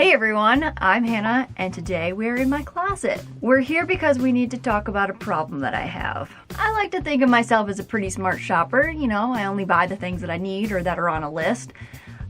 Hey everyone, I'm Hannah, and today we're in my closet. We're here because we need to talk about a problem that I have. I like to think of myself as a pretty smart shopper, you know, I only buy the things that I need or that are on a list.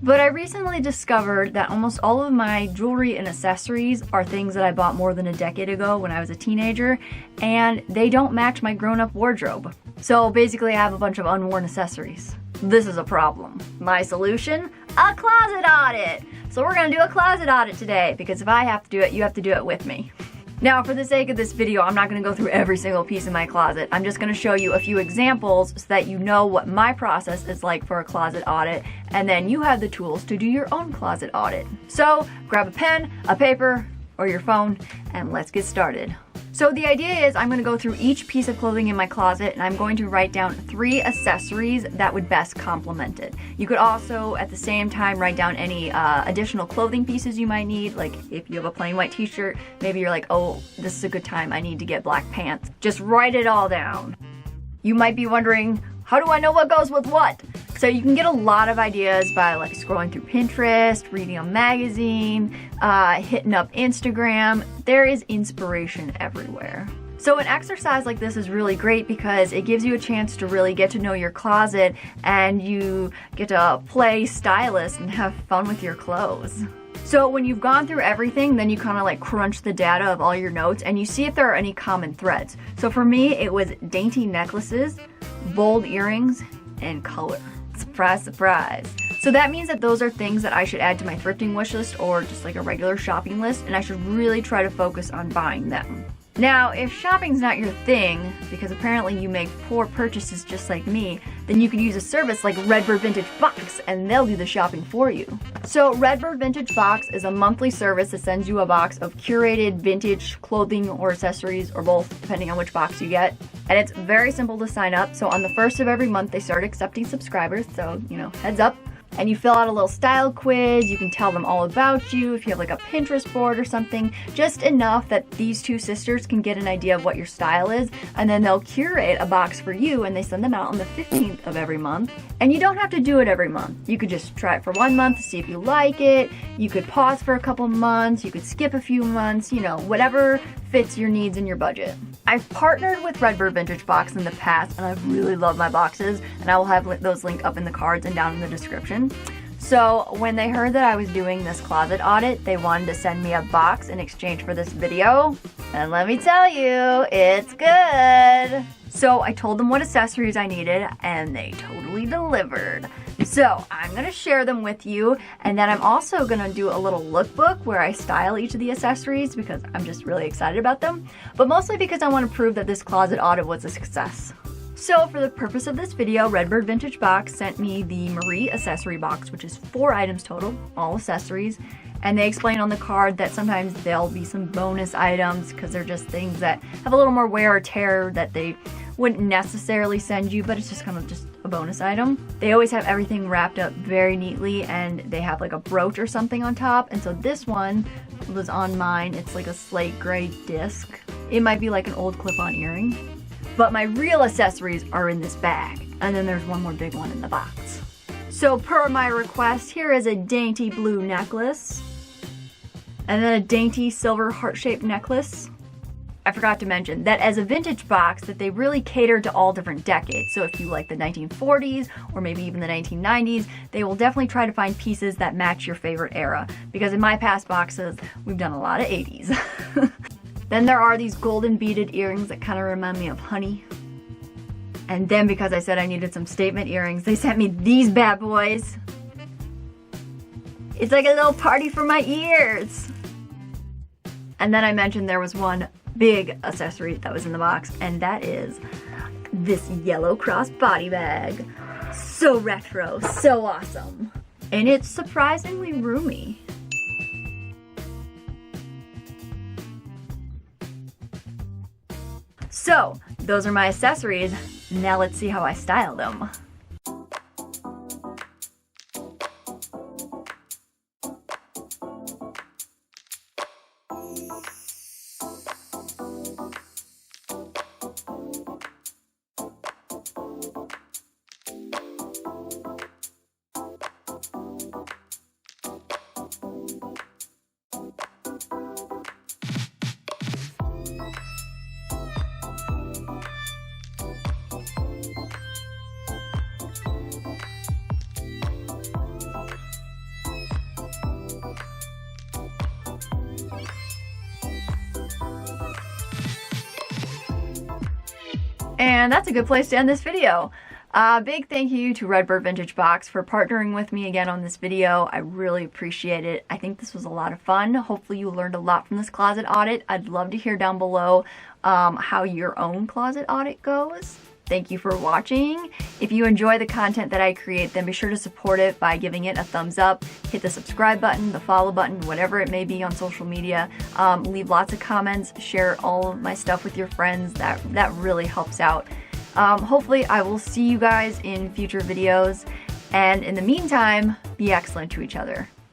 But I recently discovered that almost all of my jewelry and accessories are things that I bought more than a decade ago when I was a teenager, and they don't match my grown-up wardrobe. So basically I have a bunch of unworn accessories. This is a problem. My solution? A closet audit! So we're gonna do a closet audit today, because if I have to do it, you have to do it with me. Now, for the sake of this video, I'm not gonna go through every single piece in my closet. I'm just gonna show you a few examples so that you know what my process is like for a closet audit, and then you have the tools to do your own closet audit. So grab a pen, a paper, or your phone, and let's get started. So the idea is I'm going to go through each piece of clothing in my closet and I'm going to write down 3 accessories that would best complement it. You could also at the same time write down any additional clothing pieces you might need. Like if you have a plain white t-shirt, maybe you're like, oh, this is a good time, I need to get black pants. Just write it all down. You might be wondering, how do I know what goes with what? So you can get a lot of ideas by like scrolling through Pinterest, reading a magazine, hitting up Instagram. There is inspiration everywhere. So an exercise like this is really great because it gives you a chance to really get to know your closet and you get to play stylist and have fun with your clothes. So when you've gone through everything, then you kind of like crunch the data of all your notes and you see if there are any common threads. So for me, it was dainty necklaces, bold earrings, and color. Surprise, surprise. So that means that those are things that I should add to my thrifting wish list or just like a regular shopping list, and I should really try to focus on buying them. Now, if shopping's not your thing, because apparently you make poor purchases just like me, then you could use a service like Redbird Vintage Box and they'll do the shopping for you. So Redbird Vintage Box is a monthly service that sends you a box of curated vintage clothing or accessories or both, depending on which box you get. And it's very simple to sign up. So on the 1st of every month, they start accepting subscribers. So, you know, heads up. And you fill out a little style quiz, you can tell them all about you, if you have like a Pinterest board or something, just enough that these 2 sisters can get an idea of what your style is, and then they'll curate a box for you and they send them out on the 15th of every month. And you don't have to do it every month. You could just try it for 1 month to see if you like it, you could pause for a couple months, you could skip a few months, you know, whatever fits your needs and your budget. I've partnered with Redbird Vintage Box in the past and I really love my boxes, and I will have those linked up in the cards and down in the description. So when they heard that I was doing this closet audit, they wanted to send me a box in exchange for this video. And let me tell you, it's good. So I told them what accessories I needed and they totally delivered. So I'm gonna share them with you, and then I'm also gonna do a little lookbook where I style each of the accessories because I'm just really excited about them, but mostly because I want to prove that this closet audit was a success. So for the purpose of this video, Redbird Vintage Box sent me the Marie accessory box, which is 4 items total, all accessories. And they explain on the card that sometimes there'll be some bonus items because they're just things that have a little more wear or tear that they wouldn't necessarily send you, but it's just kind of just a bonus item. They always have everything wrapped up very neatly and they have like a brooch or something on top. And so this one was on mine. It's like a slate gray disc. It might be like an old clip-on earring. But my real accessories are in this bag. And then there's one more big one in the box. So per my request, here is a dainty blue necklace. And then a dainty silver heart-shaped necklace. I forgot to mention that as a vintage box that they really cater to all different decades. So if you like the 1940s or maybe even the 1990s, they will definitely try to find pieces that match your favorite era. Because in my past boxes, we've done a lot of 80s. Then there are these golden beaded earrings that kind of remind me of honey. And then because I said I needed some statement earrings, they sent me these bad boys. It's like a little party for my ears. And then I mentioned there was one big accessory that was in the box, and that is this yellow cross body bag. So retro, so awesome. And it's surprisingly roomy. So, those are my accessories. Now let's see how I style them. And that's a good place to end this video. Big thank you to Redbird Vintage Box for partnering with me again on this video. I really appreciate it. I think this was a lot of fun. Hopefully you learned a lot from this closet audit. I'd love to hear down below how your own closet audit goes. Thank you for watching. If you enjoy the content that I create, then be sure to support it by giving it a thumbs up, hit the subscribe button, the follow button, whatever it may be on social media. Leave lots of comments, share all of my stuff with your friends. That really helps out. Hopefully I will see you guys in future videos, and in the meantime, be excellent to each other.